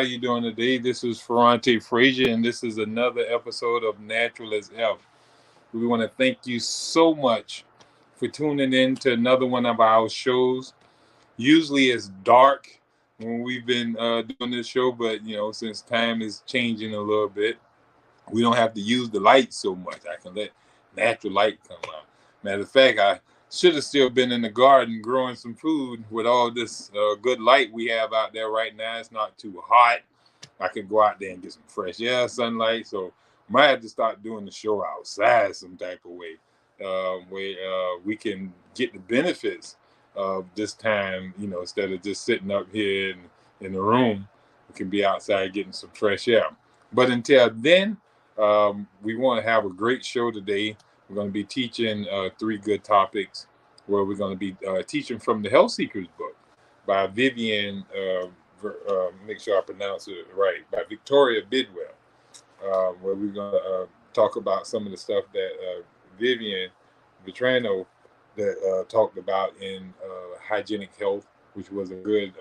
you doing today? This is Ferrante Frazier, and this is another episode of Natural as F. We want to thank you so much for tuning in to another one of our shows. Usually it's dark when we've been doing this show, but since time is changing a little bit, we don't have to use the light so much. I can let natural light come out. Matter of fact, I should have still been in the garden growing some food with all this good light we have out there right now. It's not too hot. I could go out there and get some fresh air, sunlight. So might have to start doing the show outside some type of way, where we can get the benefits of this time. Instead of just sitting up here in the room, we can be outside getting some fresh air. But until then, we want to have a great show today. We're going to be teaching three good topics where we're going to be teaching from the Health Seekers book by Vivian, make sure I pronounce it right, by Victoria Bidwell, where we're going to talk about some of the stuff that Vivian Vitrano that talked about in hygienic health, which was a good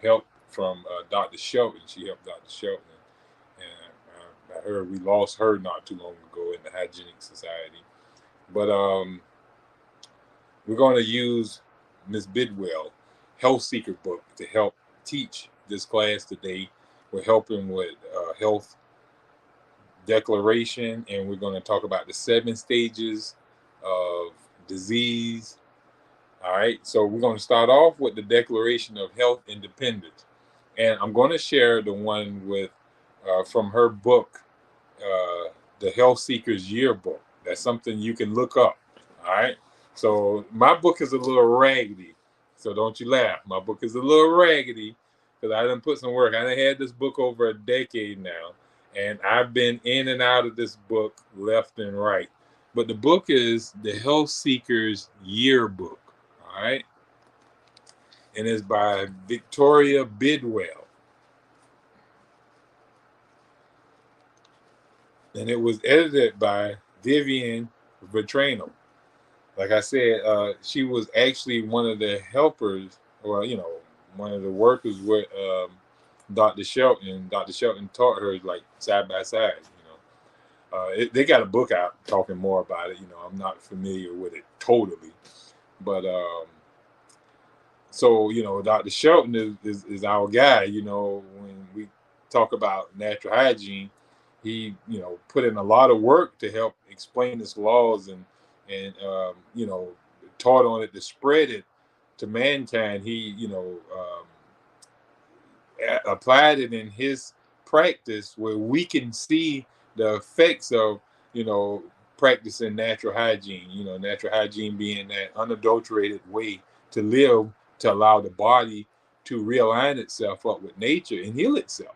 help from Dr. Shelton. She helped Dr. Shelton. And I heard we lost her not too long ago in the Hygienic Society. But we're going to use Ms. Bidwell Health Seeker book to help teach this class today. We're helping with health declaration, and we're going to talk about the 7 stages of disease. All right, so we're going to start off with the Declaration of Health Independence. And I'm going to share the one with from her book, the Health Seekers Yearbook. That's something you can look up. All right. So my book is a little raggedy. So don't you laugh. My book is a little raggedy because I done put some work. I done had this book over a decade now. And I've been in and out of this book left and right. But the book is the Health Seekers Yearbook. All right. And it's by Victoria Bidwell. And it was edited by Vivian Vitrano. Like I said, she was actually one of the helpers, or one of the workers with Dr. Shelton. Dr. Shelton taught her like side by side. They got a book out talking more about it. I'm not familiar with it totally, but so Dr. Shelton is our guy. When we talk about natural hygiene, he put in a lot of work to help explain his laws and taught on it to spread it to mankind. He applied it in his practice where we can see the effects of practicing natural hygiene. Natural hygiene being that unadulterated way to live to allow the body to realign itself up with nature and heal itself.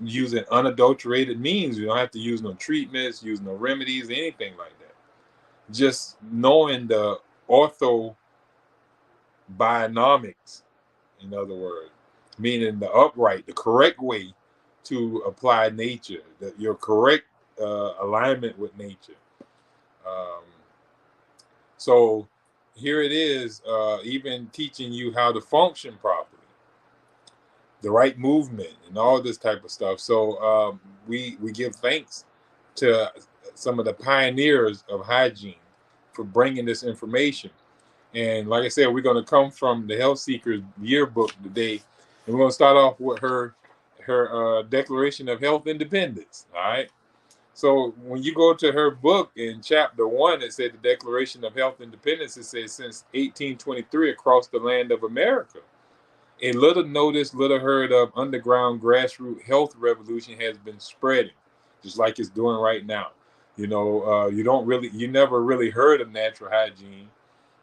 Using unadulterated means. You don't have to use no treatments, use no remedies, anything like that. Just knowing the orthobionomics, in other words, meaning the correct way to apply nature, your correct alignment with nature. So here it is, even teaching you how to function properly, the right movement, and all this type of stuff. So we give thanks to some of the pioneers of hygiene for bringing this information. And like I said, we're going to come from the Health Seekers Yearbook today, and we're going to start off with her Declaration of Health Independence. All right. So when you go to her book in chapter 1, it said the Declaration of Health Independence. It says since 1823 across the land of America, a little noticed, little heard of underground grassroots health revolution has been spreading, just like it's doing right now. You never really heard of natural hygiene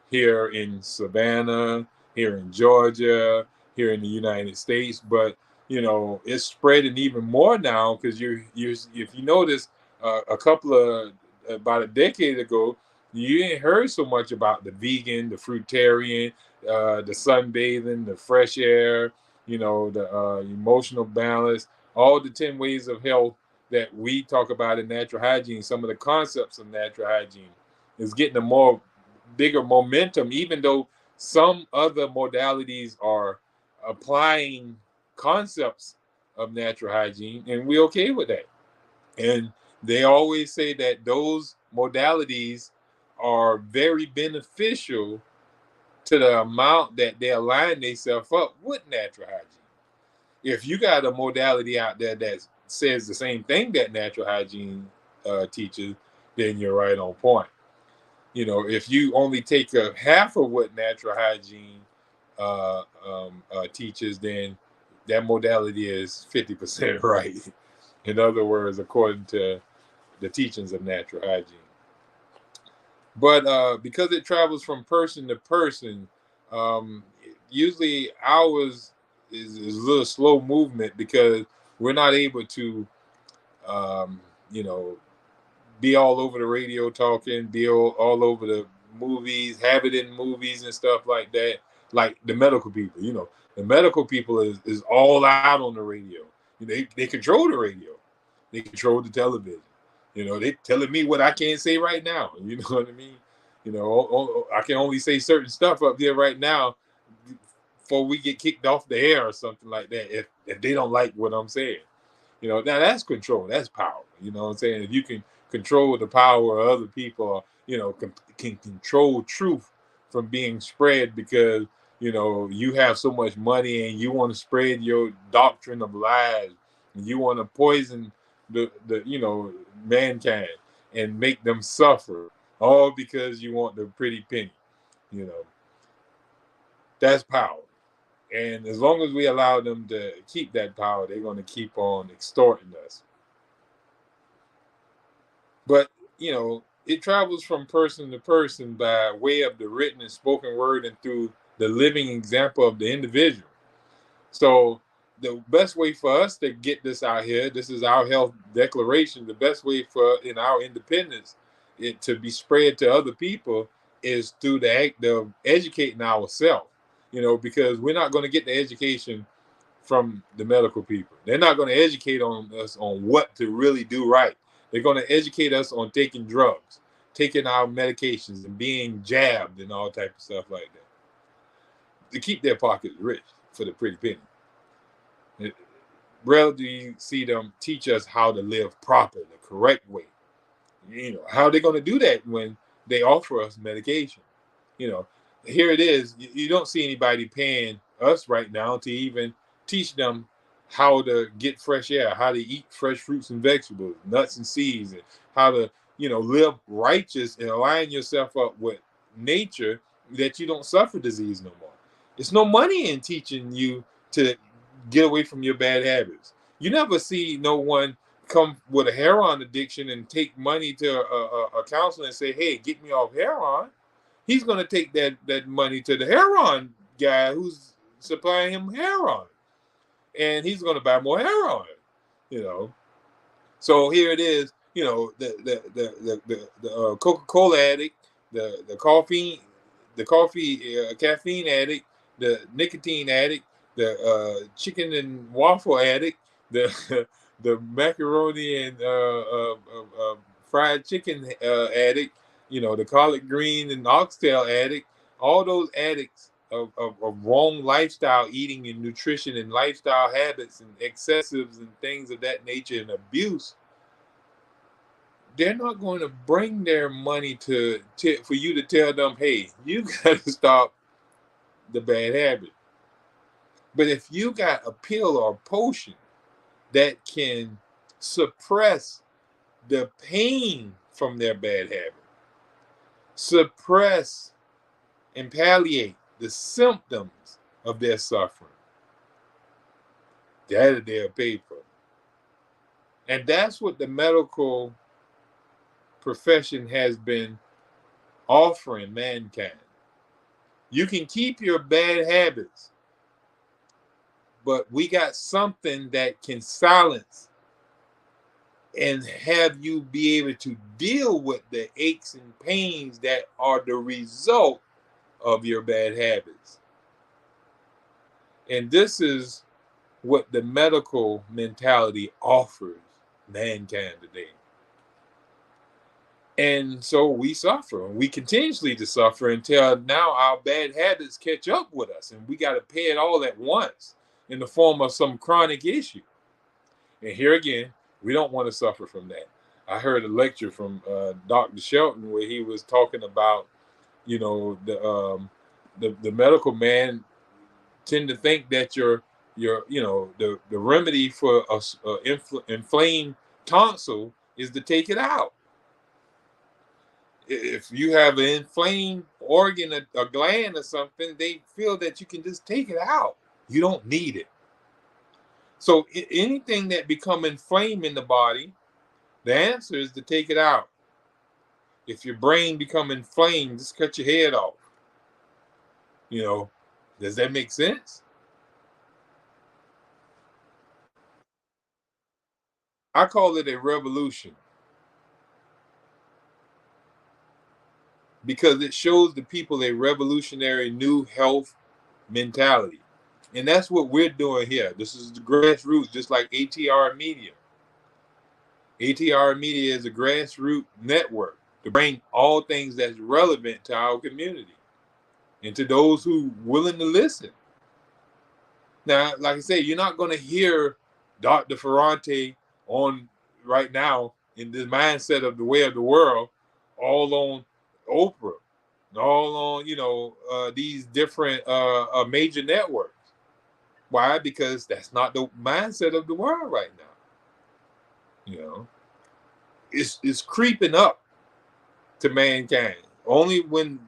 here in Savannah, here in Georgia, here in the United States, but it's spreading even more now because if you notice, about a decade ago, you ain't heard so much about the vegan, the fruitarian, the sunbathing, the fresh air, the emotional balance, all the 10 ways of health that we talk about in natural hygiene. Some of the concepts of natural hygiene is getting a more bigger momentum, even though some other modalities are applying concepts of natural hygiene, and we're okay with that. And they always say that those modalities are very beneficial to the amount that they align themselves up with natural hygiene. If you got a modality out there that says the same thing that natural hygiene teaches, then you're right on point. If you only take a half of what natural hygiene teaches, then that modality is 50% right. In other words, according to the teachings of natural hygiene. But because it travels from person to person, um, usually ours is a little slow movement because we're not able to, um, you know, be all over the radio talking, be all over the movies, have it in movies and stuff like that. Like the medical people, the medical people is all out on the radio. They control the radio, they control the television. They telling me what I can't say right now. You know what I mean? I can only say certain stuff up there right now before we get kicked off the air or something like that. If they don't like what I'm saying. Now that's control. That's power. You know what I'm saying? If you can control the power of other people, can control truth from being spread because, you have so much money and you want to spread your doctrine of lies. And you want to poison the mankind and make them suffer all because you want the pretty penny. You know, that's power. And as long as we allow them to keep that power, they're going to keep on extorting us. But, it travels from person to person by way of the written and spoken word and through the living example of the individual. So the best way for us to get this out here, this is our health declaration, the best way for in our independence it to be spread to other people is through the act of educating ourselves, because we're not going to get the education from the medical people. They're not going to educate us on what to really do right. They're going to educate us on taking drugs, taking our medications, and being jabbed and all type of stuff like that to keep their pockets rich for the pretty penny. Rarely do you see them teach us how to live proper, the correct way. How are they going to do that when they offer us medication? Here it is. You don't see anybody paying us right now to even teach them how to get fresh air, how to eat fresh fruits and vegetables, nuts and seeds, and how to, live righteous and align yourself up with nature that you don't suffer disease no more. There's no money in teaching you to get away from your bad habits. You never see no one come with a heroin addiction and take money to a counselor and say, hey, get me off heroin. He's going to take that money to the heroin guy who's supplying him heroin, and he's going to buy more heroin. So here it is. The Coca-Cola addict, the caffeine addict, the nicotine addict, the chicken and waffle addict, the the macaroni and fried chicken addict, the collard green and oxtail addict, all those addicts of wrong lifestyle eating and nutrition and lifestyle habits and excessives and things of that nature and abuse, they're not going to bring their money for you to tell them, hey, you got to stop the bad habit. But if you got a pill or a potion that can suppress the pain from their bad habit, suppress and palliate the symptoms of their suffering, that they'll pay for. And that's what the medical profession has been offering mankind. You can keep your bad habits, but we got something that can silence and have you be able to deal with the aches and pains that are the result of your bad habits. And this is what the medical mentality offers mankind today. And so we suffer. We continuously to suffer until now our bad habits catch up with us, and we got to pay it all at once in the form of some chronic issue. And here again, we don't want to suffer from that. I heard a lecture from Dr. Shelton where he was talking about, you know, the medical man tend to think that your you know the remedy for a inflamed tonsil is to take it out. If you have an inflamed organ, a gland or something, they feel that you can just take it out. You don't need it. So anything that become inflamed in the body, the answer is to take it out. If your brain become inflamed, just cut your head off. You know, does that make sense? I call it a revolution because it shows the people a revolutionary new health mentality. And that's what we're doing here. This is the grassroots, just like ATR Media. ATR Media is a grassroots network to bring all things that's relevant to our community and to those who willing to listen. Now, like I say, you're not going to hear Dr. Ferrante on right now in the mindset of the way of the world, all on Oprah, all on these different major networks. Why? Because that's not the mindset of the world right now. You know, it's creeping up to mankind. Only when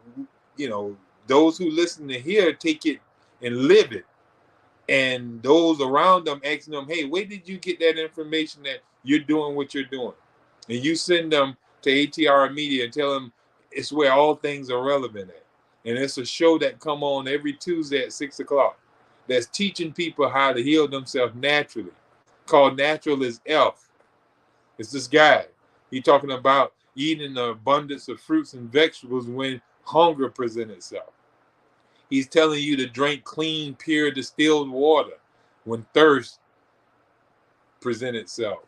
those who listen to hear take it and live it, and those around them asking them, "Hey, where did you get that information that you're doing what you're doing?" And you send them to ATR Media and tell them it's where all things are relevant at. And it's a show that come on every Tuesday at 6 o'clock that's teaching people how to heal themselves naturally, called Natural as Elf. It's this guy. He talking about eating the abundance of fruits and vegetables when hunger presents itself. He's telling you to drink clean, pure, distilled water when thirst presents itself.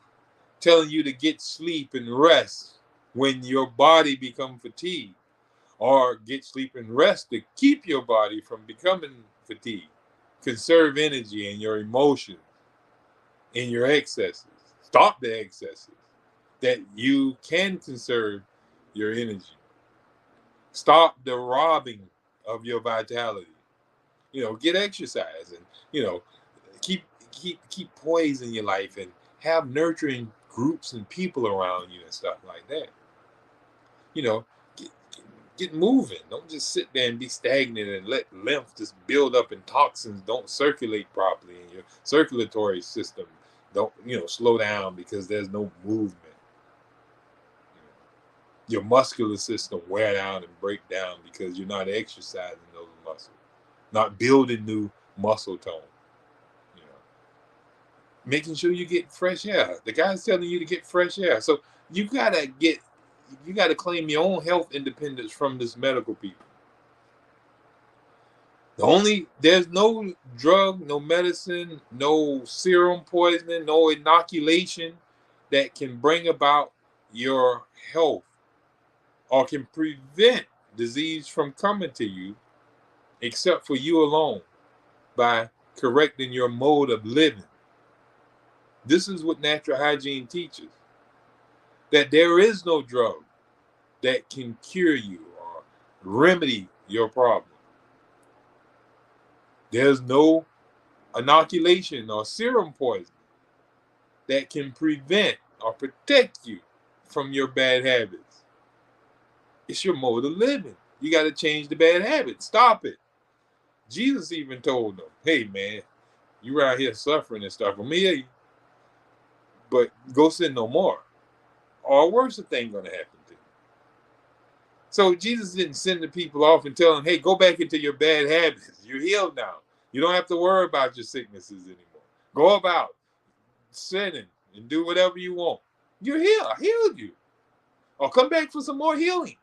Telling you to get sleep and rest when your body becomes fatigued, or get sleep and rest to keep your body from becoming fatigued. Conserve energy in your emotions, in your excesses. Stop the excesses that you can conserve your energy. Stop the robbing of your vitality. Get exercise and keep keep poise in your life and have nurturing groups and people around you and stuff like that. You know, get, get moving. Don't just sit there and be stagnant and let lymph just build up and toxins don't circulate properly in your circulatory system. Don't slow down because there's no movement. Your muscular system wear down and break down because you're not exercising those muscles, not building new muscle tone. You know, making sure you get fresh air. The guy's telling you to get fresh air, so you gotta claim your own health independence from this medical people. There's no drug, no medicine, no serum poisoning, no inoculation that can bring about your health or can prevent disease from coming to you except for you alone by correcting your mode of living. This is what natural hygiene teaches, that there is no drug that can cure you or remedy your problem. There's no inoculation or serum poison that can prevent or protect you from your bad habits. It's your mode of living. You got to change the bad habits. Stop it. Jesus even told them, "Hey, man, you out here suffering and stuff. I'm here, but go sin no more, or a worse thing going to happen to you." So Jesus didn't send the people off and tell them, "Hey, go back into your bad habits. You're healed now. You don't have to worry about your sicknesses anymore. Go about sinning and do whatever you want. You're healed. I healed you. Or come back for some more healing."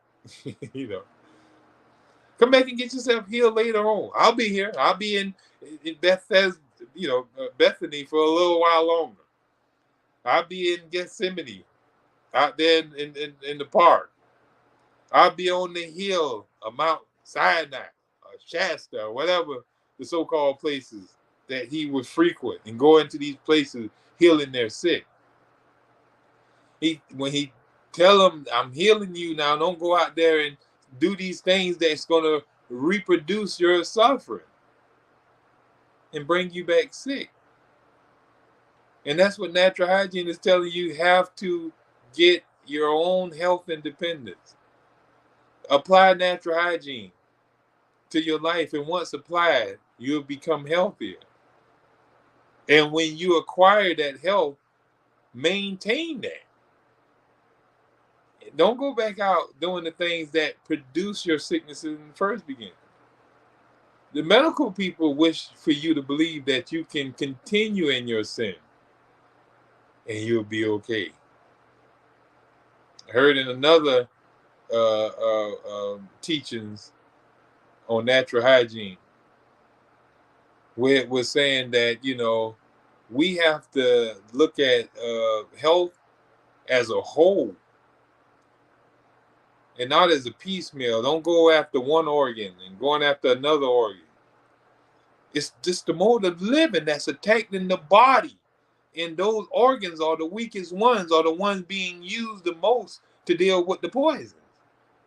you know, come back and get yourself healed later on. I'll be here. I'll be in Bethesda, Bethany for a little while longer. I'll be in Gethsemane, out there in the park. I'll be on the hill of Mount Sinai or Shasta or whatever the so-called places that he would frequent and go into these places healing their sick. When he tell them, I'm healing you now, don't go out there and do these things that's going to reproduce your suffering and bring you back sick. And that's what natural hygiene is telling you. You have to get your own health independence. Apply natural hygiene to your life, and once applied, you'll become healthier. And when you acquire that health, maintain that. Don't go back out doing the things that produce your sicknesses in the first beginning. The medical people wish for you to believe that you can continue in your sin and you'll be okay. I heard in another teachings on natural hygiene where it was saying that, we have to look at health as a whole and not as a piecemeal. Don't go after one organ and going after another organ. It's just the mode of living that's attacked in the body. And those organs are the weakest ones, are the ones being used the most to deal with the poisons.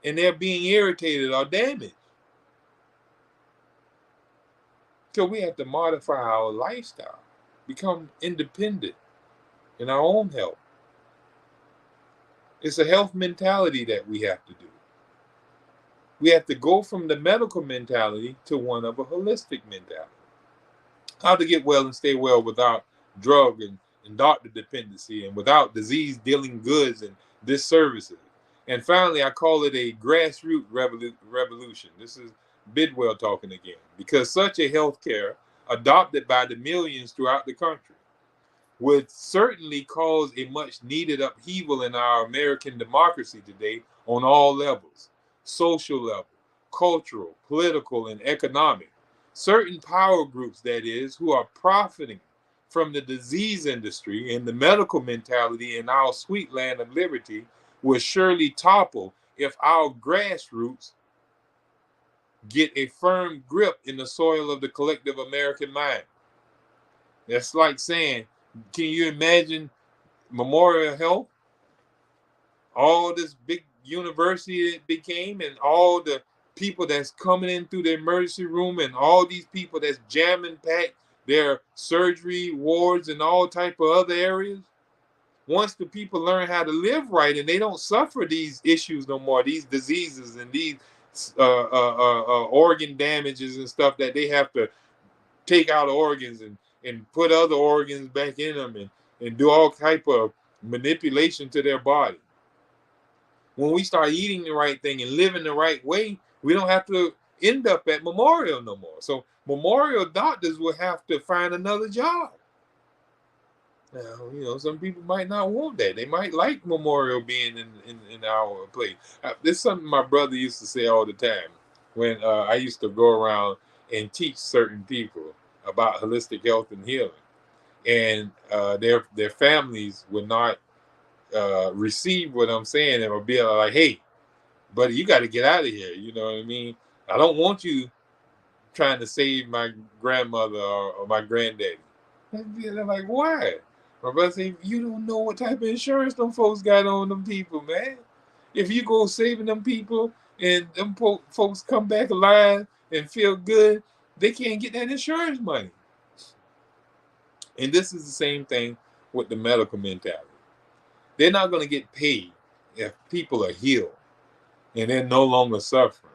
And they're being irritated or damaged. So we have to modify our lifestyle, become independent in our own health. It's a health mentality that we have to do. We have to go from the medical mentality to one of a holistic mentality. How to get well and stay well without drug and doctor dependency and without disease dealing goods and disservices. And finally, I call it a grassroots revolution. This is Bidwell talking again, because such a healthcare adopted by the millions throughout the country would certainly cause a much needed upheaval in our American democracy today on all levels: social level, cultural, political, and economic. Certain power groups, that is, who are profiting from the disease industry and the medical mentality in our sweet land of liberty will surely topple if our grassroots get a firm grip in the soil of the collective American mind. That's like saying, can you imagine Memorial Health? All this big university it became, and all the people that's coming in through the emergency room, and all these people that's jamming packed their surgery wards and all type of other areas. Once the people learn how to live right and they don't suffer these issues no more, these diseases and these organ damages and stuff that they have to take out organs and put other organs back in them and do all type of manipulation to their body. When we start eating the right thing and living the right way, we don't have to end up at Memorial no more. So Memorial doctors will have to find another job. Now, some people might not want that. They might like Memorial being in our place. This is something my brother used to say all the time when I used to go around and teach certain people about holistic health and healing. And their families would not receive what I'm saying and would be like, hey, buddy, you got to get out of here. You know what I mean? I don't want you trying to save my grandmother or my granddaddy. And they're like, why? My brother said, you don't know what type of insurance them folks got on them people, man. If you go saving them people and them folks come back alive and feel good, they can't get that insurance money. And this is the same thing with the medical mentality. They're not going to get paid if people are healed and they're no longer suffering.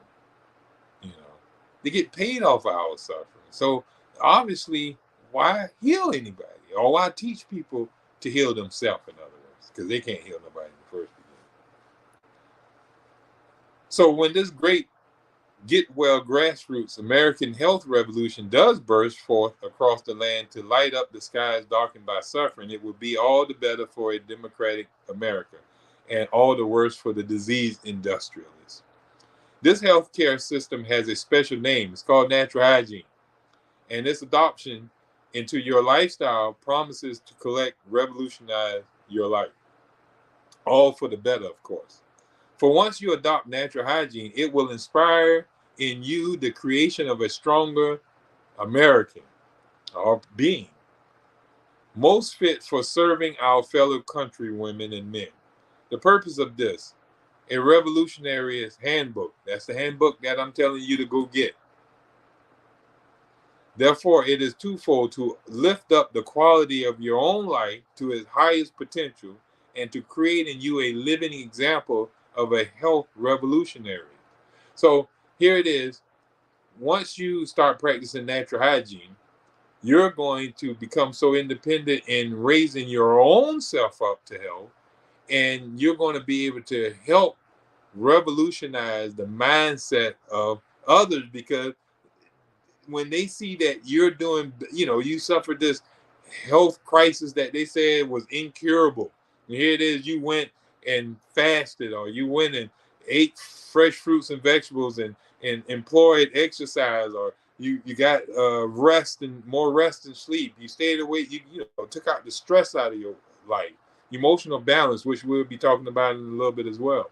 They get paid off of our suffering. So obviously, why heal anybody? Or why teach people to heal themselves, in other words? Because they can't heal nobody in the first beginning. So when this great get well grassroots American health revolution does burst forth across the land to light up the skies darkened by suffering, it will be all the better for a democratic America and all the worse for the disease industrialists. This healthcare system has a special name. It's called natural hygiene. And its adoption into your lifestyle promises to revolutionize your life. All for the better, of course. For once you adopt natural hygiene, it will inspire in you the creation of a stronger American or being, most fit for serving our fellow countrywomen and men. The purpose of this, a revolutionary handbook. That's the handbook that I'm telling you to go get. Therefore, it is twofold: to lift up the quality of your own life to its highest potential and to create in you a living example of a health revolutionary. So here it is. Once you start practicing natural hygiene, you're going to become so independent in raising your own self up to health, and you're going to be able to help revolutionize the mindset of others, because when they see that you're doing, you suffered this health crisis that they said was incurable. And here it is, you went and fasted, or you went and ate fresh fruits and vegetables and employed exercise, or you got rest and more rest and sleep. You stayed away, took out the stress out of your life, emotional balance, which we'll be talking about in a little bit as well.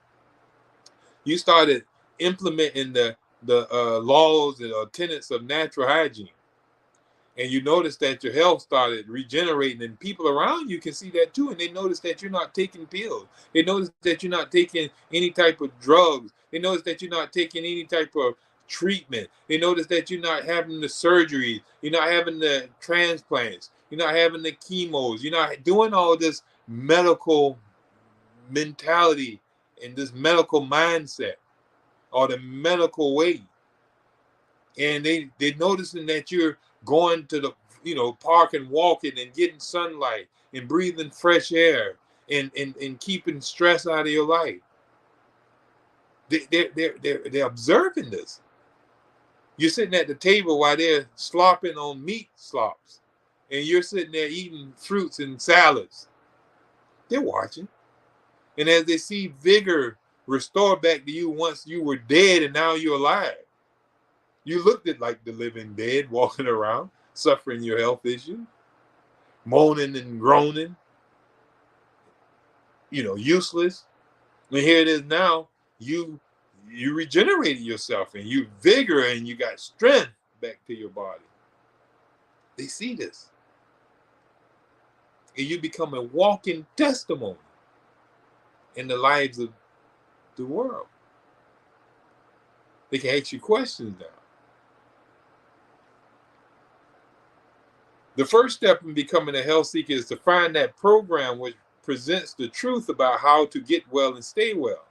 You started implementing the laws and tenets of natural hygiene, and you notice that your health started regenerating, and people around you can see that too, and they notice that you're not taking pills. They notice that you're not taking any type of drugs. They notice that you're not taking any type of treatment. They notice that you're not having the surgery, you're not having the transplants, you're not having the chemos, you're not doing all this medical mentality and this medical mindset or the medical way. And they're noticing that you're going to the park and walking and getting sunlight and breathing fresh air and keeping stress out of your life. They're observing this. You're sitting at the table while they're slopping on meat slops, and you're sitting there eating fruits and salads. They're watching. And as they see vigor restored back to you once you were dead and now you're alive, you looked at like the living dead walking around, suffering your health issues, moaning and groaning, useless. And here it is now, you regenerated yourself and you vigor and you got strength back to your body. They see this. And you become a walking testimony in the lives of the world. They can ask you questions now. The first step in becoming a health seeker is to find that program which presents the truth about how to get well and stay well.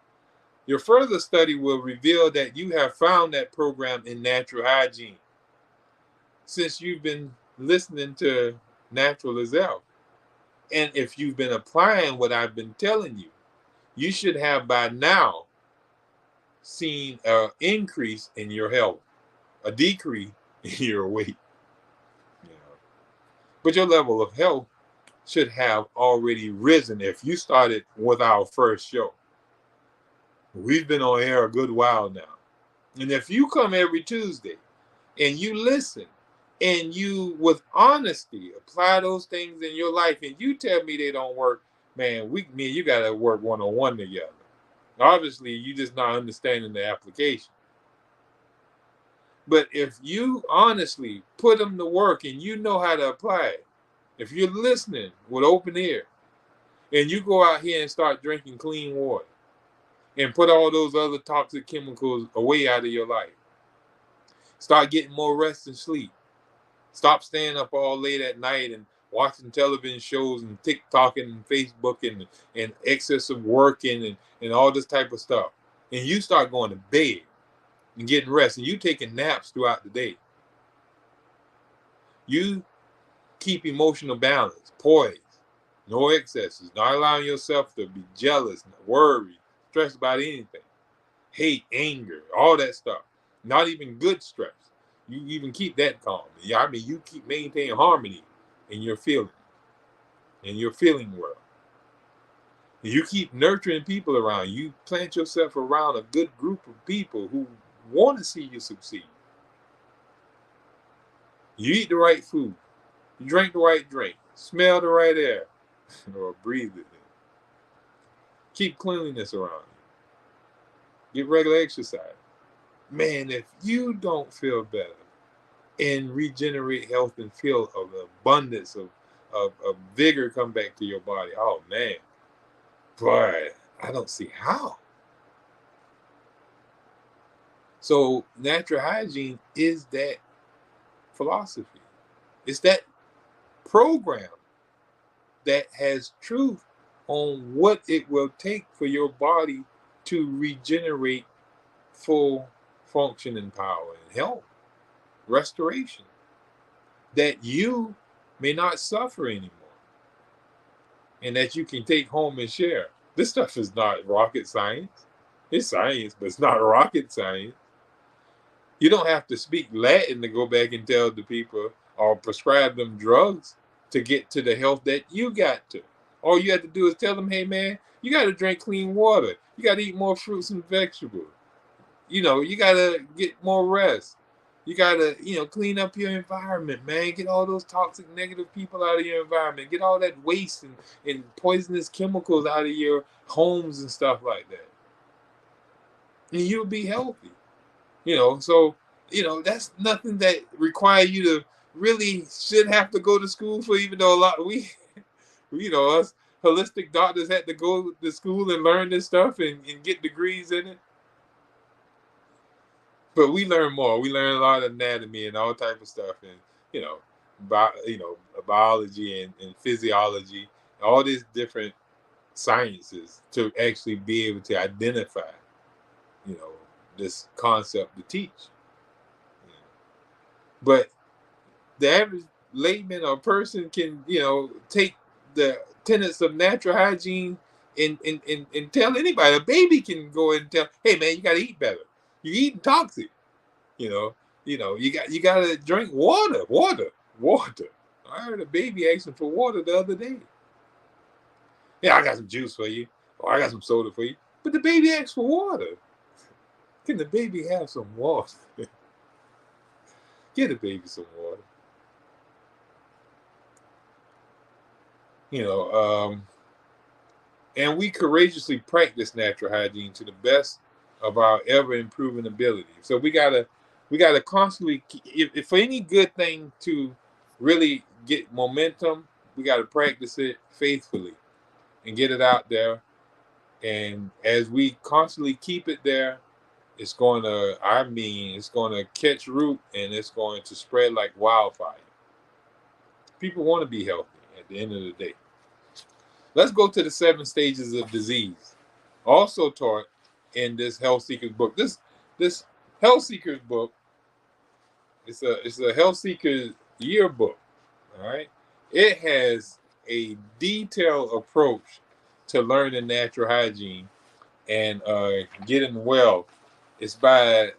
Your further study will reveal that you have found that program in natural hygiene. Since you've been listening to Natural as Health, and if you've been applying what I've been telling you, you should have by now seen an increase in your health, a decrease in your weight. But your level of health should have already risen if you started with our first show. We've been on air a good while now. And if you come every Tuesday and you listen and you, with honesty, apply those things in your life, and you tell me they don't work, man, me and you got to work one-on-one together. Obviously, you just not understanding the application. But if you honestly put them to work and you know how to apply it, if you're listening with open ear and you go out here and start drinking clean water and put all those other toxic chemicals away out of your life, start getting more rest and sleep, stop staying up all late at night and watching television shows and TikToking and Facebooking and excessive working and all this type of stuff, and you start going to bed and getting rest, and you taking naps throughout the day. You keep emotional balance, poise, no excesses, not allowing yourself to be jealous, worried, stressed about anything, hate, anger, all that stuff. Not even good stress. You even keep that calm. I mean, you keep maintaining harmony in your feeling, in your feeling world. You keep nurturing people around you. You plant yourself around a good group of people who want to see you succeed. You eat the right food. You drink the right drink. Smell the right air. Or breathe it. Keep cleanliness around you. Get regular exercise. Man, if you don't feel better and regenerate health and feel of abundance of vigor come back to your body, oh man, boy, I don't see how. So natural hygiene is that philosophy. It's that program that has truth on what it will take for your body to regenerate full function and power and health, restoration, that you may not suffer anymore and that you can take home and share. This stuff is not rocket science. It's science, but it's not rocket science. You don't have to speak Latin to go back and tell the people or prescribe them drugs to get to the health that you got to. All you have to do is tell them, hey man, you got to drink clean water. You got to eat more fruits and vegetables. You got to get more rest. You got to, clean up your environment, man. Get all those toxic, negative people out of your environment. Get all that waste and poisonous chemicals out of your homes and stuff like that. And you'll be healthy. So that's nothing that require you to really should have to go to school for, even though a lot us holistic doctors had to go to school and learn this stuff and get degrees in it. But we learn more. We learn a lot of anatomy and all type of stuff, and biology and physiology, all these different sciences to actually be able to identify, this concept to teach. But the average layman or person can, take the tenets of natural hygiene and tell anybody. A baby can go and tell, hey man, you gotta eat better. You're eating toxic. You gotta drink water. I heard a baby asking for water the other day. Yeah, I got some juice for you. Or I got some soda for you. But the baby asked for water. Can the baby have some water? Get the baby some water. And we courageously practice natural hygiene to the best of our ever improving ability. So we gotta constantly, if for any good thing to really get momentum, we gotta practice it faithfully and get it out there. And as we constantly keep it there, it's going to catch root and it's going to spread like wildfire. People want to be healthy at the end of the day. Let's go to the 7 stages of disease, also taught in this Health Seekers book. This Health Seekers book, it's a Health Seekers yearbook. All right, it has a detailed approach to learning natural hygiene and getting well. It's by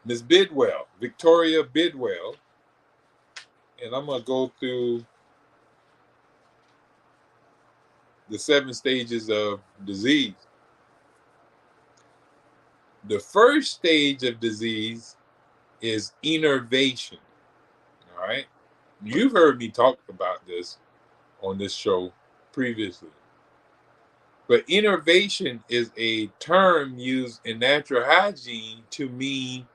Ms. Bidwell, Victoria Bidwell, and I'm gonna go through the 7 stages of disease. The first stage of disease is enervation. All right. You've heard me talk about this on this show previously. But enervation is a term used in natural hygiene to mean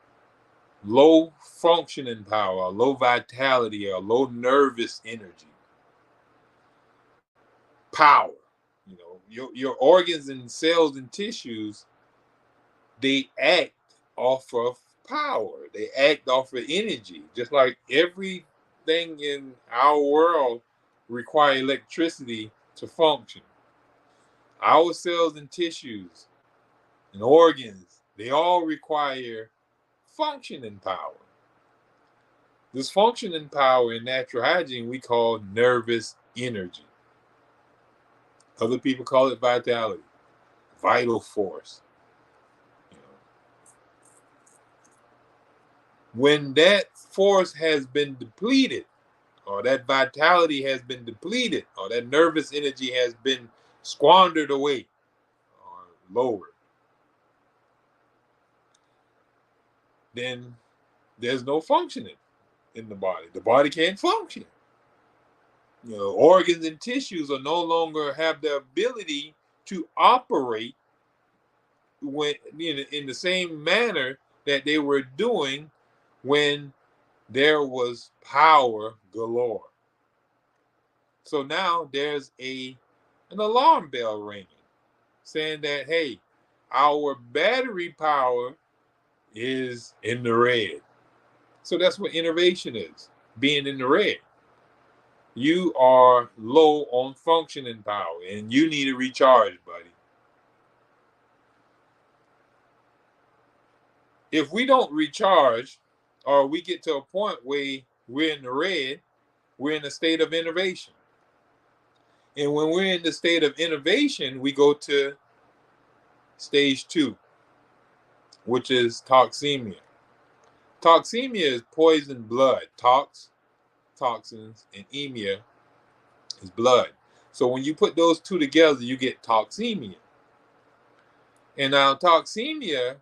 low functioning power, low vitality, or low nervous energy. Power. Your organs and cells and tissues, they act off of power. They act off of energy. Just like everything in our world require electricity to function. Our cells and tissues and organs, they all require functioning power. This functioning power in natural hygiene we call nervous energy. Other people call it vitality, vital force. When that force has been depleted, or that vitality has been depleted, or that nervous energy has been squandered away or lowered, then there's no functioning in the body. The body can't function. Organs and tissues are no longer have the ability to operate when in the same manner that they were doing when there was power galore. So now there's an alarm bell ringing saying that, hey, our battery power is in the red. So that's what innervation is, being in the red. You are low on functioning power and you need to recharge, buddy. If we don't recharge, or we get to a point where we're in the red, we're in a state of innervation. And when we're in the state of innervation, we go to stage 2, which is toxemia. Toxemia is poisoned blood. Toxins, and emia is blood. So when you put those two together, you get toxemia. And now toxemia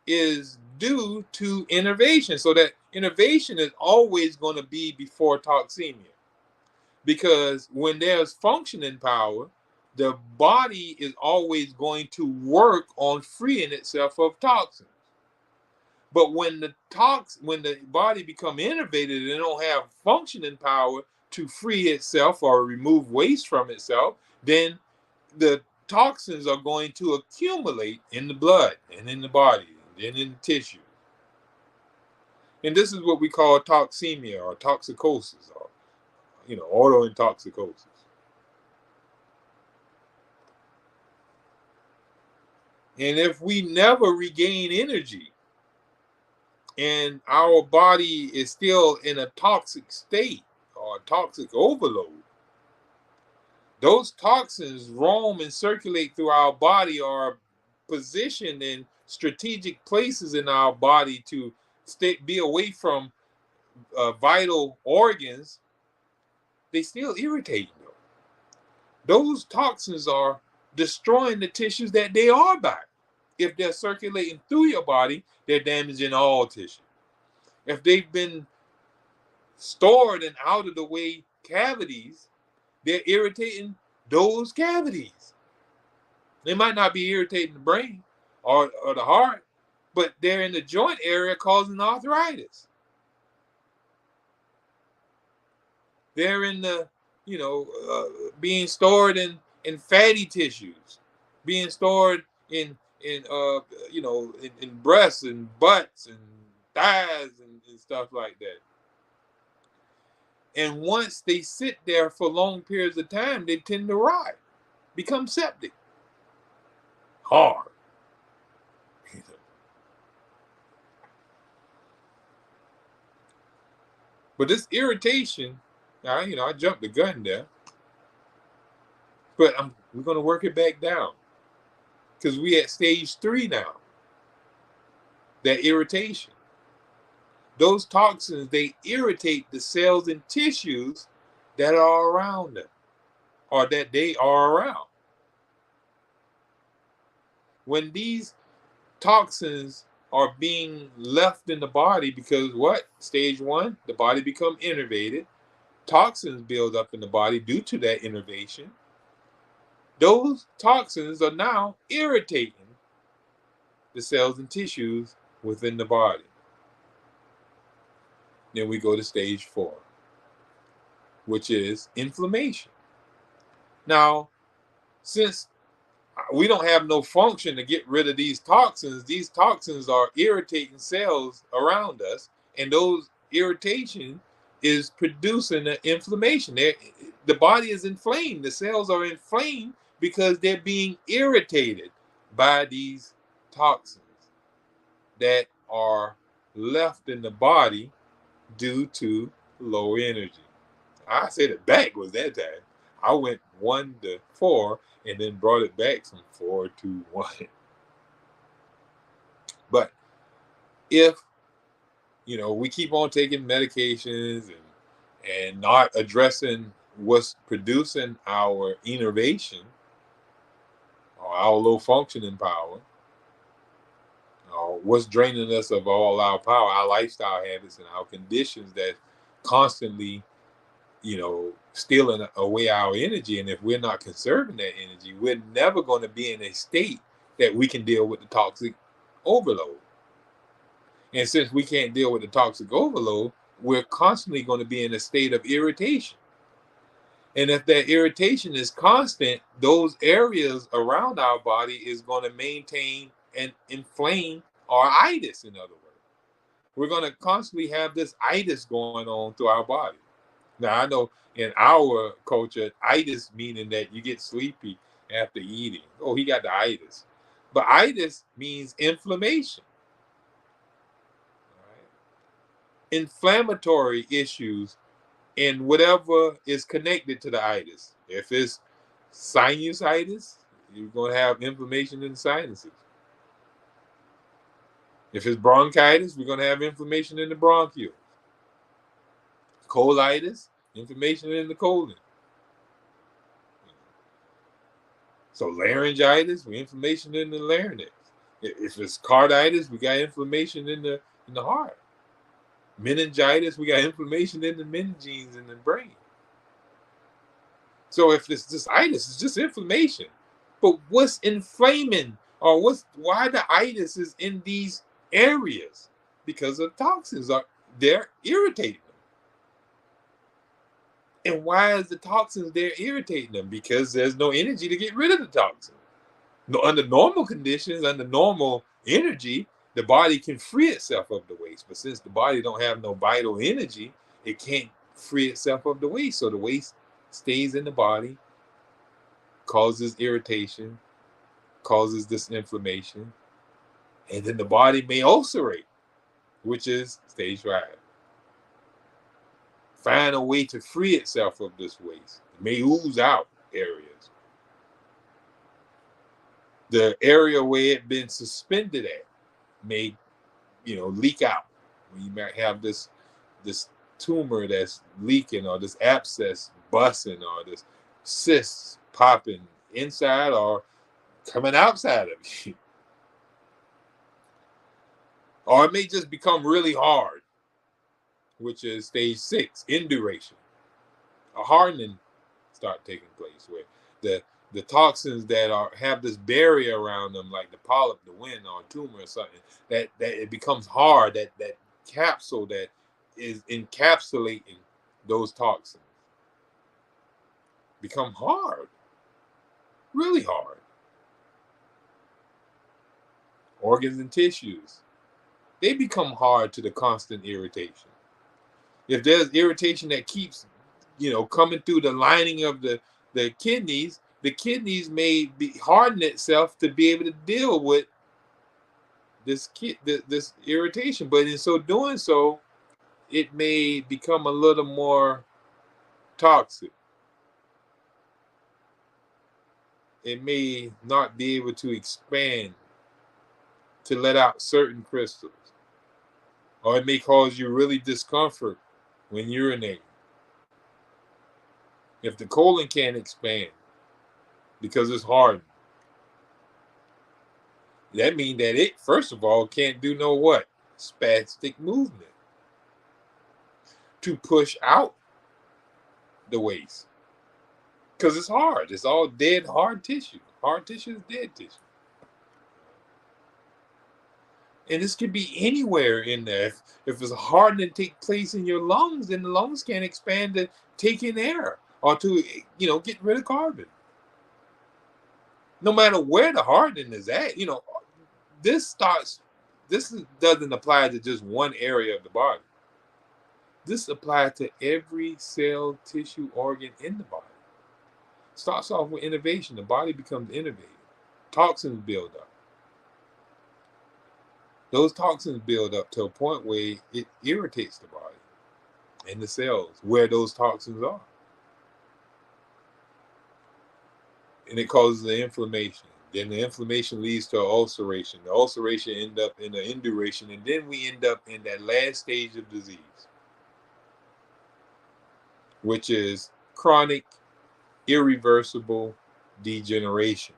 is due to innervation. So that innervation is always going to be before toxemia. Because when there's functioning power, the body is always going to work on freeing itself of toxins. But when the body become innervated and it don't have functioning power to free itself or remove waste from itself, then the toxins are going to accumulate in the blood and in the body and in the tissue. And this is what we call toxemia or toxicosis, or autointoxicosis. And if we never regain energy and our body is still in a toxic state or toxic overload, those toxins roam and circulate through our body, or are positioned in strategic places in our body to be away from vital organs. They still irritate them. Those toxins are destroying the tissues that they are by. If they're circulating through your body, they're damaging all tissue. If they've been stored in out of the way cavities, they're irritating those cavities. They might not be irritating the brain or the heart, but they're in the joint area causing arthritis. They're in the, being stored in fatty tissues, being stored in breasts and butts and thighs and stuff like that. And once they sit there for long periods of time, they tend to rot, become septic. Hard. But this irritation, I jumped the gun there, but we're going to work it back down, because we at stage 3 now. That irritation. Those toxins, they irritate the cells and tissues that are around them, or that they are around. When these toxins are being left in the body, because what? Stage 1, the body become innervated. Toxins build up in the body due to that innervation. Those toxins are now irritating the cells and tissues within the body. Then we go to stage 4, which is inflammation. Now, since we don't have no function to get rid of these toxins are irritating cells around us, and those irritation is producing an inflammation. The body is inflamed. The cells are inflamed because they're being irritated by these toxins that are left in the body due to low energy. I said it backwards that time. I went 1 to 4 and then brought it back from 4 to 1. But if we keep on taking medications and not addressing what's producing our innervation or our low functioning power, or what's draining us of all our power, our lifestyle habits and our conditions that constantly stealing away our energy. And if we're not conserving that energy, we're never going to be in a state that we can deal with the toxic overload. And since we can't deal with the toxic overload, we're constantly going to be in a state of irritation. And if that irritation is constant, those areas around our body is going to maintain and inflame our itis, in other words. We're going to constantly have this itis going on through our body. Now, I know in our culture, itis meaning that you get sleepy after eating. Oh, he got the itis. But itis means inflammation. Right? Inflammatory issues in whatever is connected to the itis. If it's sinusitis, you're going to have inflammation in the sinuses. If it's bronchitis, we're going to have inflammation in the bronchioles. Colitis, inflammation in the colon. So laryngitis, we inflammation in the larynx. If it's carditis, we got inflammation in the heart. Meningitis, we got inflammation in the meninges in the brain. So if it's just itis, it's just inflammation. But what's inflaming, or why the itis is in these areas? Because the toxins they're irritating them. And why is the toxins there irritating them? Because there's no energy to get rid of the toxin. No, under normal conditions, under normal energy, the body can free itself of the waste. But since the body don't have no vital energy, it can't free itself of the waste. So the waste stays in the body, causes irritation, causes this inflammation, and then the body may ulcerate, which is stage 5. Find a way to free itself of this waste. It may ooze out areas. The area where it been suspended at may, leak out. You might have this tumor that's leaking, or this abscess busting, or this cyst popping inside or coming outside of you. Or it may just become really hard, which is stage 6, induration. A hardening start taking place where the toxins that have this barrier around them, like the polyp, the wind, or tumor or something, that it becomes hard, that capsule that is encapsulating those toxins become hard, really hard. Organs and tissues, they become hard to the constant irritation. If there's irritation that keeps, coming through the lining of the kidneys may be harden itself to be able to deal with this irritation. But in so doing so, it may become a little more toxic. It may not be able to expand to let out certain crystals. Or it may cause you really discomfort when urinating. If the colon can't expand because it's hard, that means that it, first of all, can't do no what? Spastic movement to push out the waste. Because it's hard. It's all dead, hard tissue. Hard tissue is dead tissue. And this could be anywhere in there. If it's hardening take place in your lungs, then the lungs can't expand to take in air or to, get rid of carbon. No matter where the hardening is at, this doesn't apply to just one area of the body. This applies to every cell, tissue, organ in the body. Starts off with innovation. The body becomes innovative. Toxins build up. Those toxins build up to a point where it irritates the body and the cells where those toxins are. And it causes the inflammation. Then the inflammation leads to ulceration. The ulceration ends up in an induration, and then we end up in that last stage of disease, which is chronic, irreversible degeneration,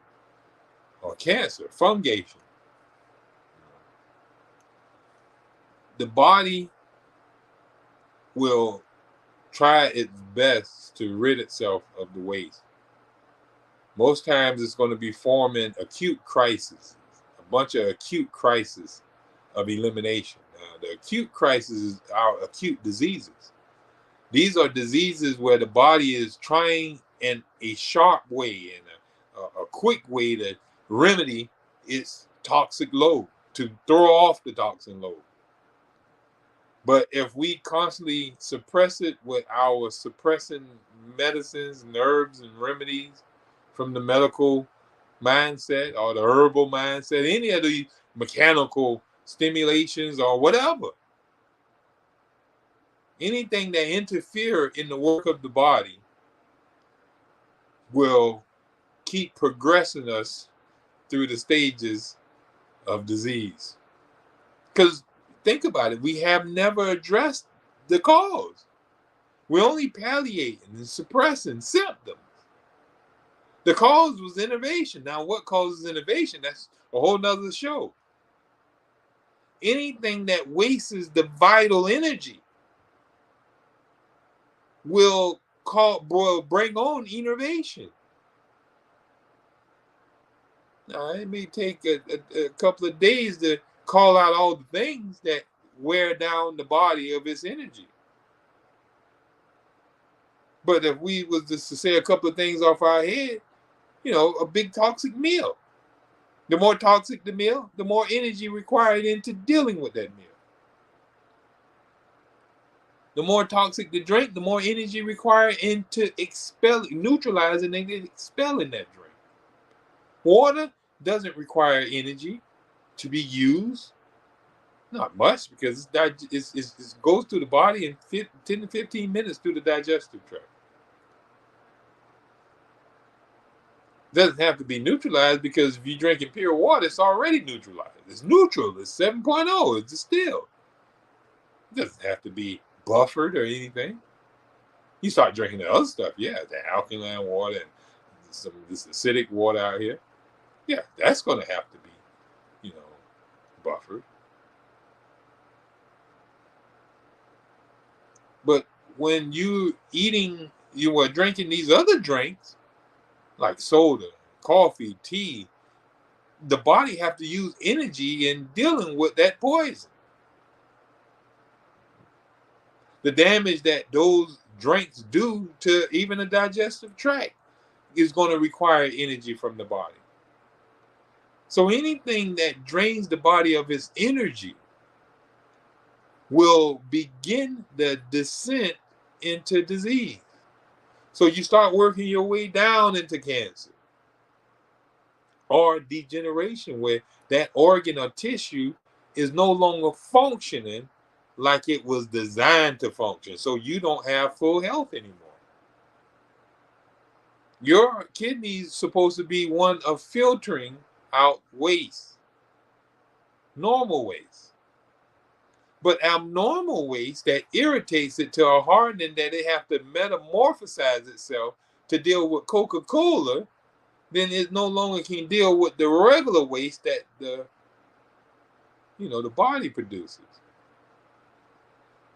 or cancer, fungation. The body will try its best to rid itself of the waste. most times it's going to be forming acute crises, a bunch of acute crises of elimination. The acute crises are acute diseases. These are diseases where the body is trying in a sharp way and a quick way to remedy its toxic load, to throw off the toxin load. But if we constantly suppress it with our suppressing medicines and herbs and remedies from the medical mindset or the herbal mindset, any of the mechanical stimulations or whatever, anything that interfere in the work of the body will keep progressing us through the stages of disease. Because think about it, we have never addressed the cause. We're only palliating and suppressing symptoms. The cause was innovation. Now, what causes innovation? That's a whole nother show. Anything that wastes the vital energy will bring on innovation. Now, it may take a couple of days to call out all the things that wear down the body of its energy. But if we was just to say a couple of things off our head, a big toxic meal. The more toxic the meal, the more energy required into dealing with that meal. The more toxic the drink, the more energy required into neutralizing and expelling that drink. Water doesn't require energy to be used. Not much, because it goes through the body in 10 to 15 minutes through the digestive tract. Doesn't have to be neutralized, because if you're drinking pure water, it's already neutralized. It's neutral. It's 7.0. It's distilled. It doesn't have to be buffered or anything. You start drinking the other stuff, the alkaline water and some of this acidic water out here. Yeah, that's going to have to be, buffered. But when you are drinking these other drinks, like soda, coffee, tea, the body have to use energy in dealing with that poison. The damage that those drinks do to even the digestive tract is going to require energy from the body. So anything that drains the body of its energy will begin the descent into disease. So you start working your way down into cancer or degeneration, where that organ or tissue is no longer functioning like it was designed to function. So you don't have full health anymore. Your kidney's supposed to be one of filtering out waste, normal waste. But abnormal waste that irritates it to a hardening that it have to metamorphosize itself to deal with Coca-Cola, then it no longer can deal with the regular waste that the body produces.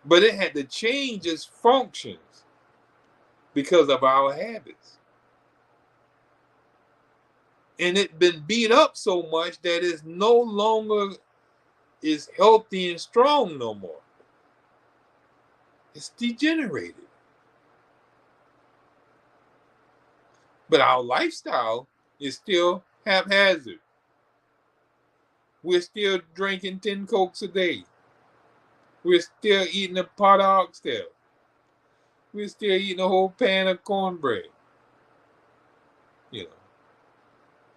But it had to change its functions because of our habits. And it's been beat up so much that it's no longer is healthy and strong no more. It's degenerated. But our lifestyle is still haphazard. We're still drinking 10 Cokes a day. We're still eating a pot of oxtail. We're still eating a whole pan of cornbread.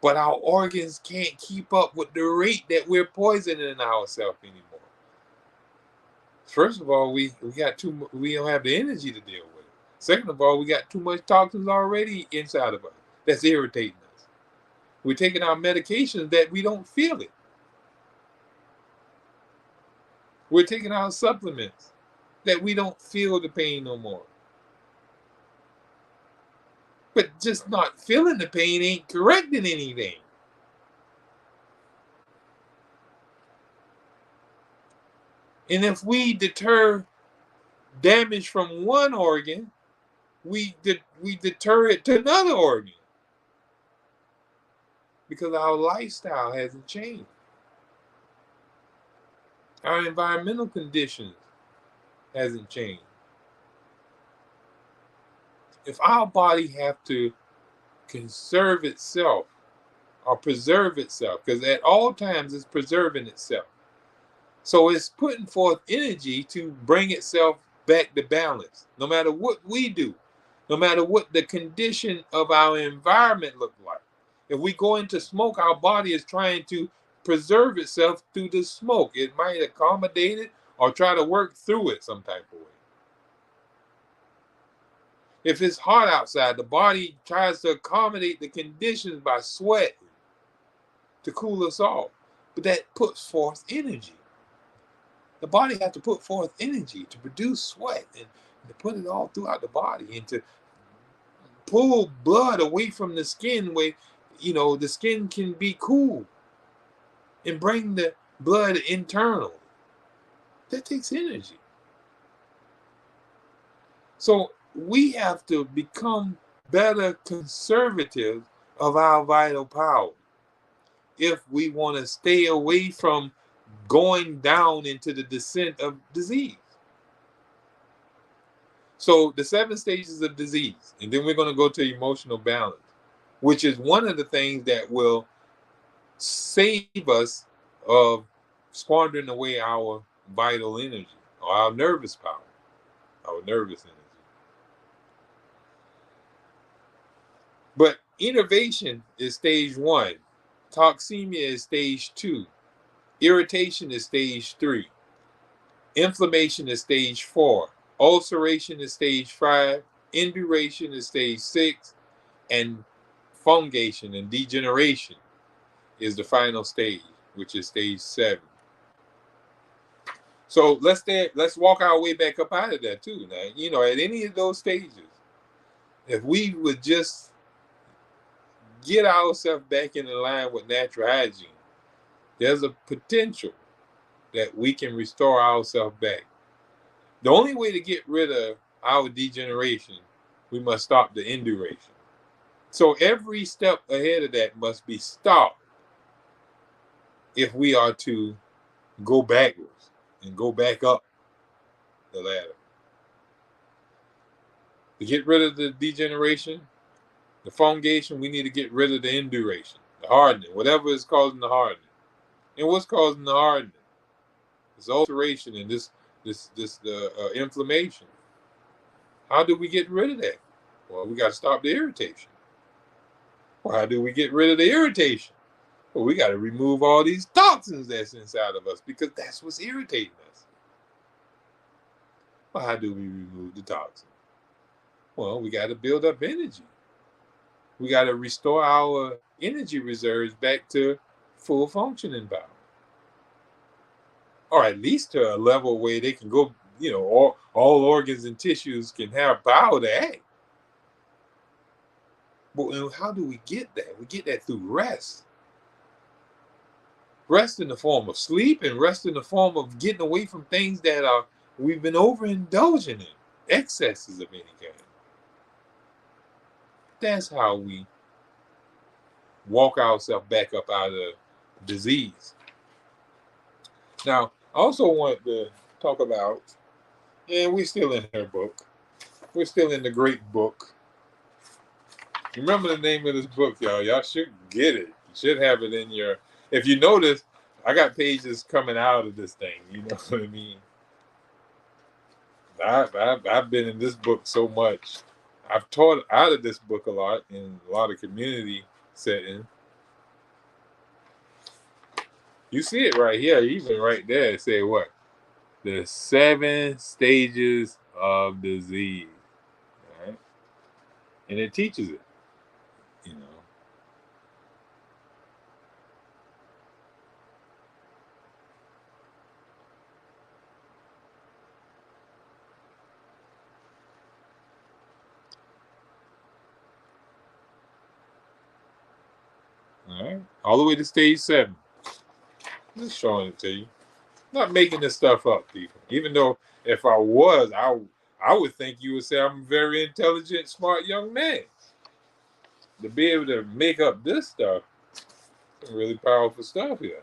But our organs can't keep up with the rate that we're poisoning ourselves anymore. First of all, we don't have the energy to deal with it. Second of all, we got too much toxins already inside of us that's irritating us. We're taking our medications that we don't feel it. We're taking our supplements that we don't feel the pain no more. But just not feeling the pain ain't correcting anything. And if we deter damage from one organ, we deter it to another organ. Because our lifestyle hasn't changed. Our environmental conditions hasn't changed. If our body have to conserve itself or preserve itself, because at all times it's preserving itself. So it's putting forth energy to bring itself back to balance, no matter what we do, no matter what the condition of our environment look like. If we go into smoke, our body is trying to preserve itself through the smoke. It might accommodate it or try to work through it some type of way. If it's hot outside, the body tries to accommodate the conditions by sweat to cool us off. But that puts forth energy. The body has to put forth energy to produce sweat and to put it all throughout the body and to pull blood away from the skin where, the skin can be cool and bring the blood internal. That takes energy. So we have to become better conservative of our vital power if we want to stay away from going down into the descent of disease. So the 7 stages of disease, and then we're going to go to emotional balance, which is one of the things that will save us of squandering away our vital energy or our nervous power, our nervous energy. But innervation is stage 1. Toxemia is stage 2. Irritation is stage 3. Inflammation is stage 4. Ulceration is stage 5. Induration is stage 6. And fungation and degeneration is the final stage, which is stage 7. So let's walk our way back up out of that too. Now, at any of those stages, if we would just get ourselves back in line with natural hygiene, there's a potential that we can restore ourselves back. The only way to get rid of our degeneration, we must stop the induration. So every step ahead of that must be stopped if we are to go backwards and go back up the ladder. To get rid of the degeneration, the fungation, we need to get rid of the induration, the hardening, whatever is causing the hardening. And what's causing the hardening? This ulceration and this inflammation. How do we get rid of that? Well, we got to stop the irritation. Well, how do we get rid of the irritation? Well, we got to remove all these toxins that's inside of us because that's what's irritating us. Well, how do we remove the toxins? Well, we got to build up energy. We got to restore our energy reserves back to full functioning power. Or at least to a level where they can go, all organs and tissues can have power to act. But how do we get that? We get that through rest. Rest in the form of sleep and rest in the form of getting away from things that we've been overindulging in, excesses of any kind. That's how we walk ourselves back up out of disease. Now, I also want to talk about, and we're still in her book. We're still in the great book. Remember the name of this book, y'all. Y'all should get it. You should have it in your... If you notice, I got pages coming out of this thing. You know what I mean? I've been in this book so much. I've taught out of this book a lot in a lot of community settings. You see it right here, even right there. It say what? The 7 stages of disease. All right? And it teaches it. All right, all the way to stage 7. Just showing it to you. Not making this stuff up, people. Even though if I was, I would think you would say I'm a very intelligent, smart young man. To be able to make up this stuff, Some really powerful stuff here.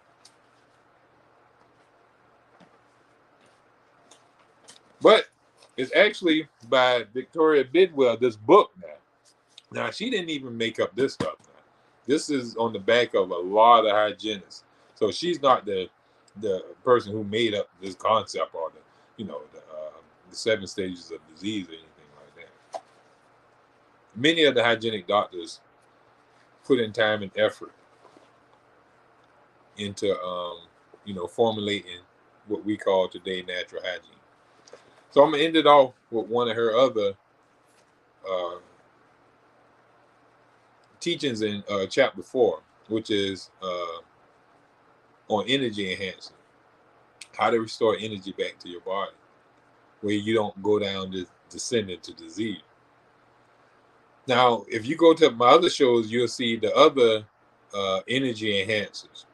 But it's actually by Victoria Bidwell, this book now. Now, she didn't even make up this stuff now. This is on the back of a lot of hygienists. So she's not the person who made up this concept or the 7 stages of disease or anything like that. Many of the hygienic doctors put in time and effort into formulating what we call today natural hygiene. So I'm gonna end it off with one of her other uh, teachings in chapter 4, which is on energy enhancement, how to restore energy back to your body, where you don't go down this descend into disease. Now, if you go to my other shows, you'll see the other energy enhancers.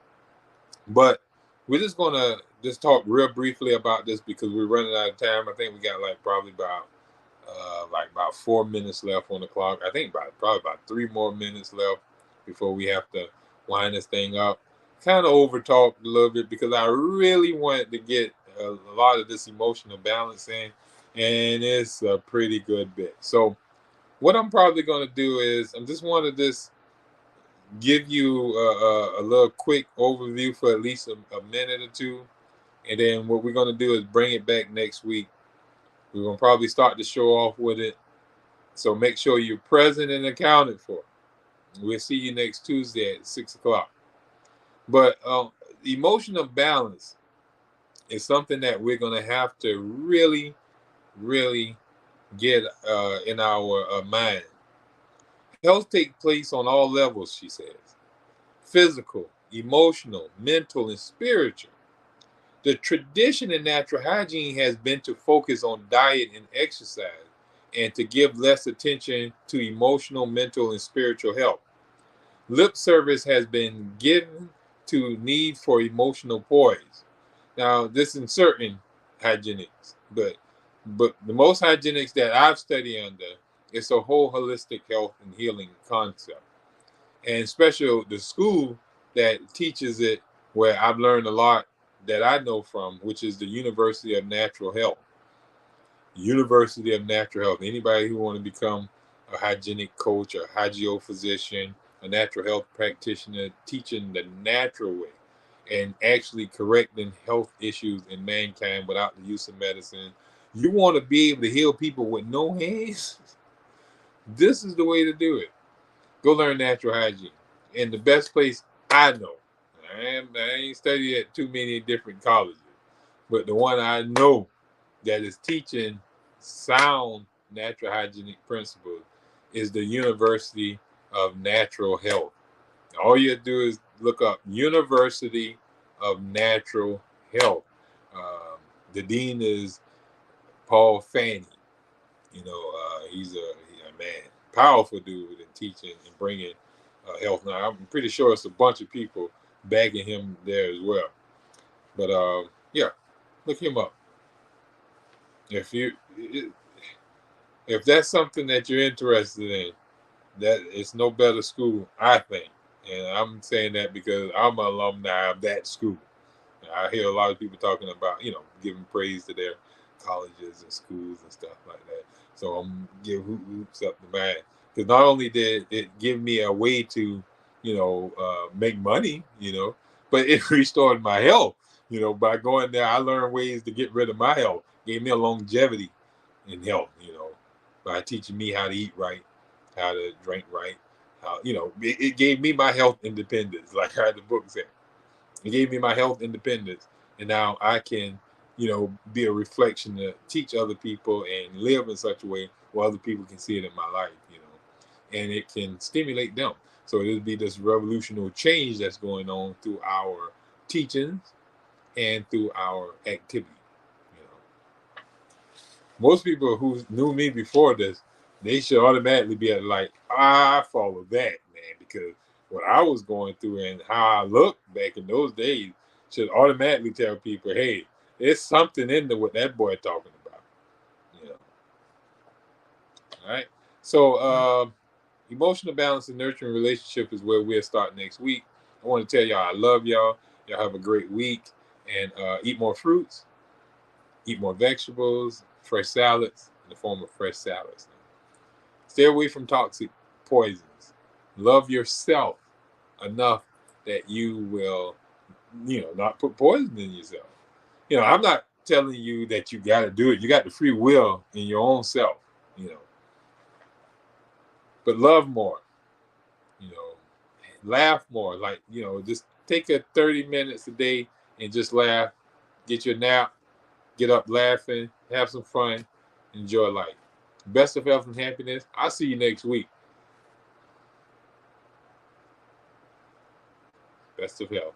But we're just gonna just talk real briefly about this because we're running out of time. I think we got probably about 4 minutes left on the clock. I think probably about 3 more minutes left before we have to wind this thing up. Kind of over talked a little bit because I really wanted to get a lot of this emotional balance in, and it's a pretty good bit. So what I'm probably going to do is I'm just want to just give you a little quick overview for at least a minute or two, and then what we're going to do is bring it back next week. We're going to probably start the show off with it. So make sure you're present and accounted for. We'll see you next Tuesday at 6 o'clock. But emotional balance is something that we're going to have to really, really get in our mind. Health takes place on all levels, she says: physical, emotional, mental, and spiritual. The tradition in natural hygiene has been to focus on diet and exercise and to give less attention to emotional, mental, and spiritual health. Lip service has been given to need for emotional poise. Now, this in certain hygienics, but the most hygienics that I've studied under, it's a whole holistic health and healing concept. And especially the school that teaches it, where I've learned a lot that I know from, which is the University of Natural Health. University of Natural Health. Anybody who want to become a hygienic coach, a hygio-physician, a natural health practitioner, teaching the natural way and actually correcting health issues in mankind without the use of medicine. You want to be able to heal people with no hands? This is the way to do it. Go learn natural hygiene. And the best place I know, I ain't studied at too many different colleges, but the one I know that is teaching sound natural hygienic principles is the University of Natural Health. All you do is look up University of Natural Health. The dean is Paul Fanny. He's a man, powerful dude in teaching and bringing health. Now, I'm pretty sure it's a bunch of people bagging him there as well. But yeah, look him up. If that's something that you're interested in, that it's no better school, I think. And I'm saying that because I'm an alumni of that school. I hear a lot of people talking about, giving praise to their colleges and schools and stuff like that. So I'm giving hoops up the man. Because not only did it give me a way to, make money, but it restored my health. By going there, I learned ways to get rid of my health. Gave me a longevity in health, by teaching me how to eat right, how to drink right, how, it gave me my health independence, like how the book said. It gave me my health independence, and now I can, be a reflection to teach other people and live in such a way where other people can see it in my life, and it can stimulate them. So it'll be this revolutionary change that's going on through our teachings and through our activity. Most people who knew me before this, they should automatically be like, I follow that, man, because what I was going through and how I looked back in those days should automatically tell people, hey, there's something in there what that boy talking about. All right. So emotional balance and nurturing relationship is where we'll start next week. I want to tell y'all I love y'all. Y'all have a great week, and eat more fruits, eat more vegetables, fresh salads in the form of fresh salads. Stay away from toxic poisons. Love yourself enough that you will, not put poison in yourself. I'm not telling you that you got to do it. You got the free will in your own self, but love more, laugh more. Like, just take 30 minutes a day and just laugh, get your nap, get up laughing, have some fun, enjoy life. Best of health and happiness. I'll see you next week. Best of health.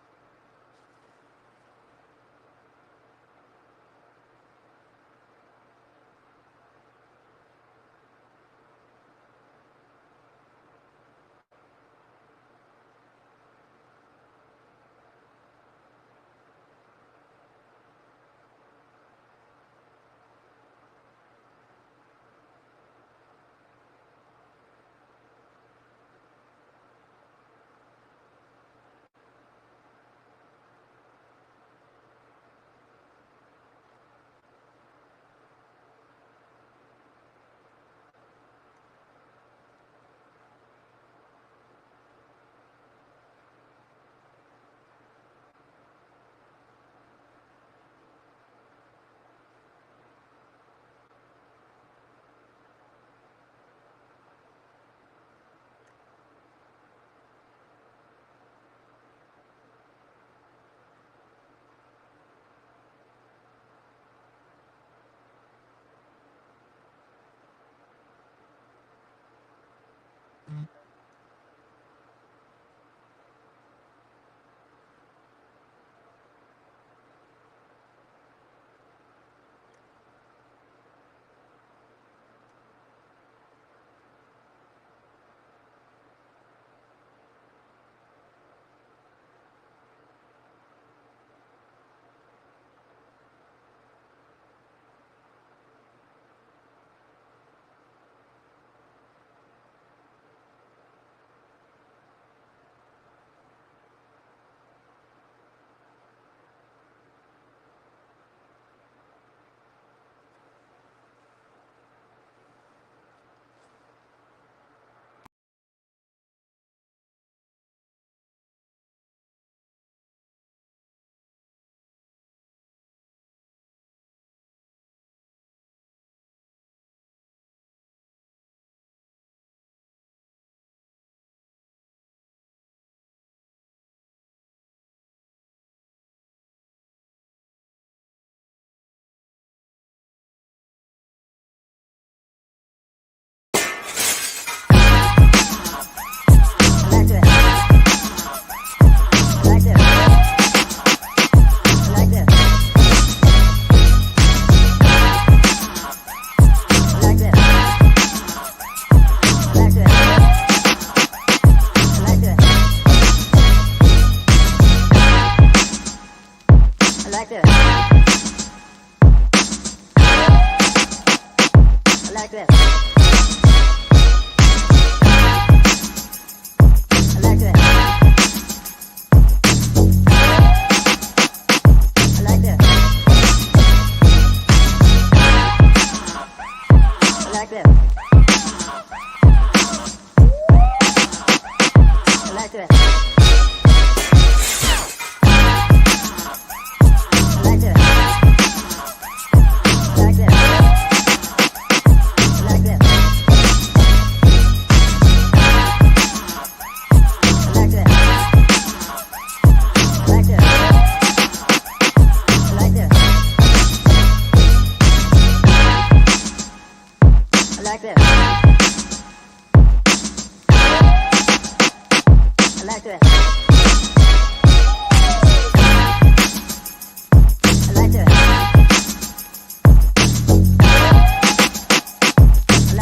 Like this.